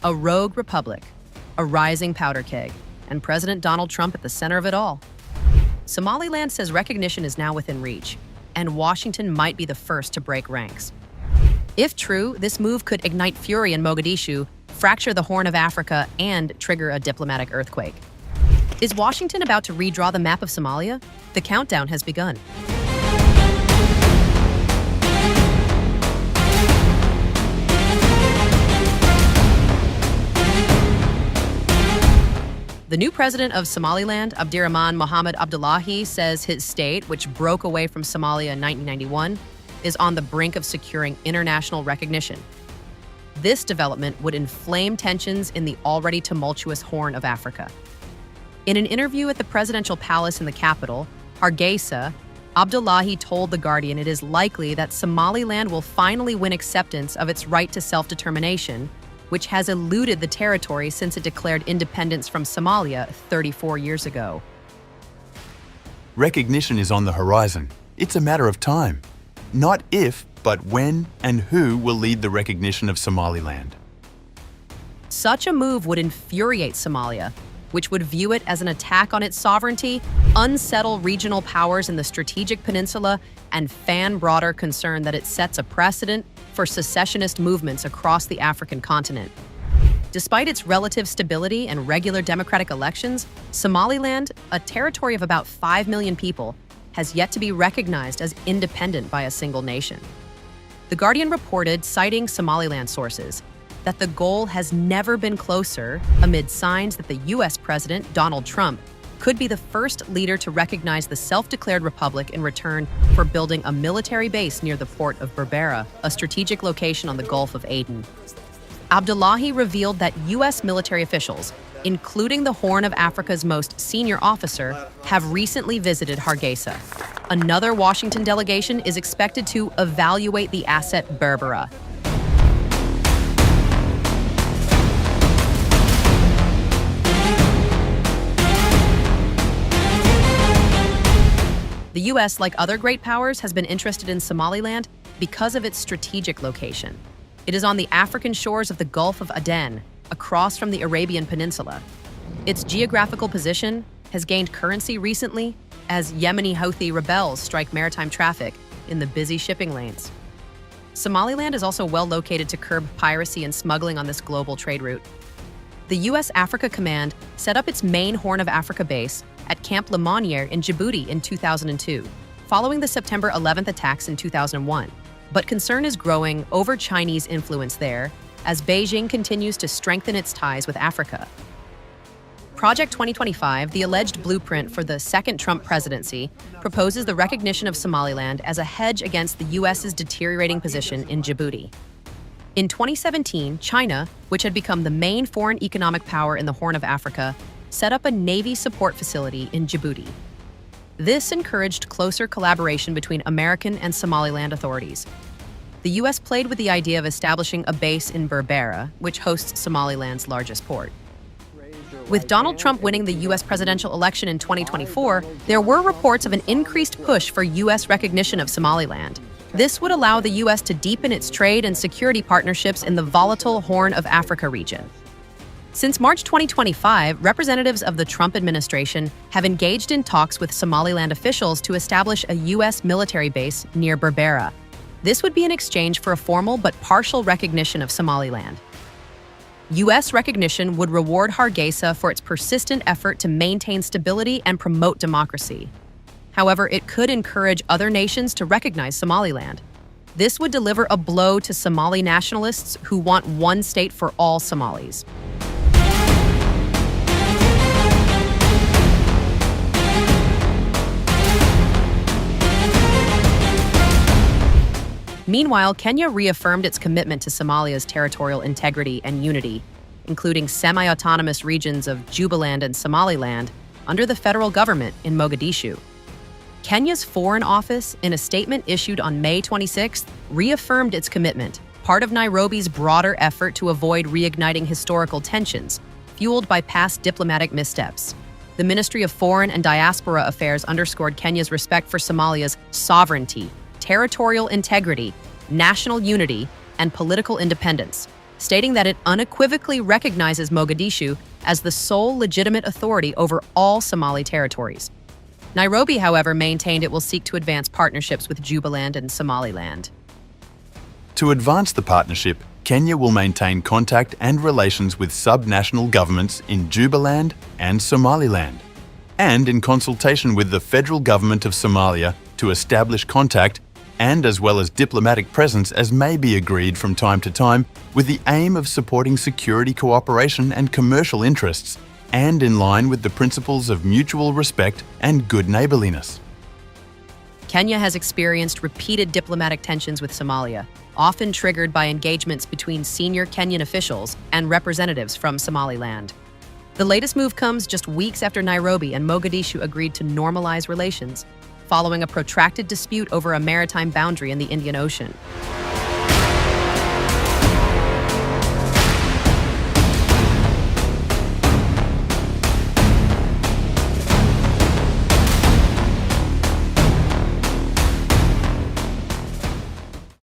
A rogue republic, a rising powder keg, and President Donald Trump at the center of it all. Somaliland says recognition is now within reach, and Washington might be the first to break ranks. If true, this move could ignite fury in Mogadishu, fracture the Horn of Africa, and trigger a diplomatic earthquake. Is Washington about to redraw the map of Somalia? The countdown has begun. The new president of Somaliland, Abdirahman Mohamed Abdullahi, says his state, which broke away from Somalia in 1991, is on the brink of securing international recognition. This development would inflame tensions in the already tumultuous Horn of Africa. In an interview at the presidential palace in the capital, Hargeisa, Abdullahi told The Guardian it is likely that Somaliland will finally win acceptance of its right to self-determination, which has eluded the territory since it declared independence from Somalia 34 years ago. Recognition is on the horizon. It's a matter of time. Not if, but when and who will lead the recognition of Somaliland. Such a move would infuriate Somalia, which would view it as an attack on its sovereignty, unsettle regional powers in the strategic peninsula, and fan broader concern that it sets a precedent for secessionist movements across the African continent. Despite its relative stability and regular democratic elections, Somaliland, a territory of about 5 million people, has yet to be recognized as independent by a single nation. The Guardian reported, citing Somaliland sources, that the goal has never been closer amid signs that the U.S. President, Donald Trump, could be the first leader to recognize the self-declared republic in return for building a military base near the port of Berbera, a strategic location on the Gulf of Aden. Abdullahi revealed that U.S. military officials, including the Horn of Africa's most senior officer, have recently visited Hargeisa. Another Washington delegation is expected to evaluate the asset Berbera. The U.S., like other great powers, has been interested in Somaliland because of its strategic location. It is on the African shores of the Gulf of Aden, across from the Arabian Peninsula. Its geographical position has gained currency recently as Yemeni Houthi rebels strike maritime traffic in the busy shipping lanes. Somaliland is also well located to curb piracy and smuggling on this global trade route. The U.S. Africa Command set up its main Horn of Africa base at Camp Lemonnier in Djibouti in 2002, following the September 11th attacks in 2001. But concern is growing over Chinese influence there as Beijing continues to strengthen its ties with Africa. Project 2025, the alleged blueprint for the second Trump presidency, proposes the recognition of Somaliland as a hedge against the U.S.'s deteriorating position in Djibouti. In 2017, China, which had become the main foreign economic power in the Horn of Africa, set up a Navy support facility in Djibouti. This encouraged closer collaboration between American and Somaliland authorities. The U.S. played with the idea of establishing a base in Berbera, which hosts Somaliland's largest port. With Donald Trump winning the U.S. presidential election in 2024, there were reports of an increased push for U.S. recognition of Somaliland. This would allow the U.S. to deepen its trade and security partnerships in the volatile Horn of Africa region. Since March 2025, representatives of the Trump administration have engaged in talks with Somaliland officials to establish a U.S. military base near Berbera. This would be in exchange for a formal but partial recognition of Somaliland. U.S. recognition would reward Hargeisa for its persistent effort to maintain stability and promote democracy. However, it could encourage other nations to recognize Somaliland. This would deliver a blow to Somali nationalists who want one state for all Somalis. Meanwhile, Kenya reaffirmed its commitment to Somalia's territorial integrity and unity, including semi-autonomous regions of Jubaland and Somaliland under the federal government in Mogadishu. Kenya's Foreign Office, in a statement issued on May 26th, reaffirmed its commitment, part of Nairobi's broader effort to avoid reigniting historical tensions, fueled by past diplomatic missteps. The Ministry of Foreign and Diaspora Affairs underscored Kenya's respect for Somalia's sovereignty, territorial integrity, national unity, and political independence, stating that it unequivocally recognizes Mogadishu as the sole legitimate authority over all Somali territories. Nairobi, however, maintained it will seek to advance partnerships with Jubaland and Somaliland. To advance the partnership, Kenya will maintain contact and relations with subnational governments in Jubaland and Somaliland, and in consultation with the federal government of Somalia to establish contact and as well as diplomatic presence as may be agreed from time to time with the aim of supporting security cooperation and commercial interests, and in line with the principles of mutual respect and good neighbourliness. Kenya has experienced repeated diplomatic tensions with Somalia, often triggered by engagements between senior Kenyan officials and representatives from Somaliland. The latest move comes just weeks after Nairobi and Mogadishu agreed to normalize relations, following a protracted dispute over a maritime boundary in the Indian Ocean.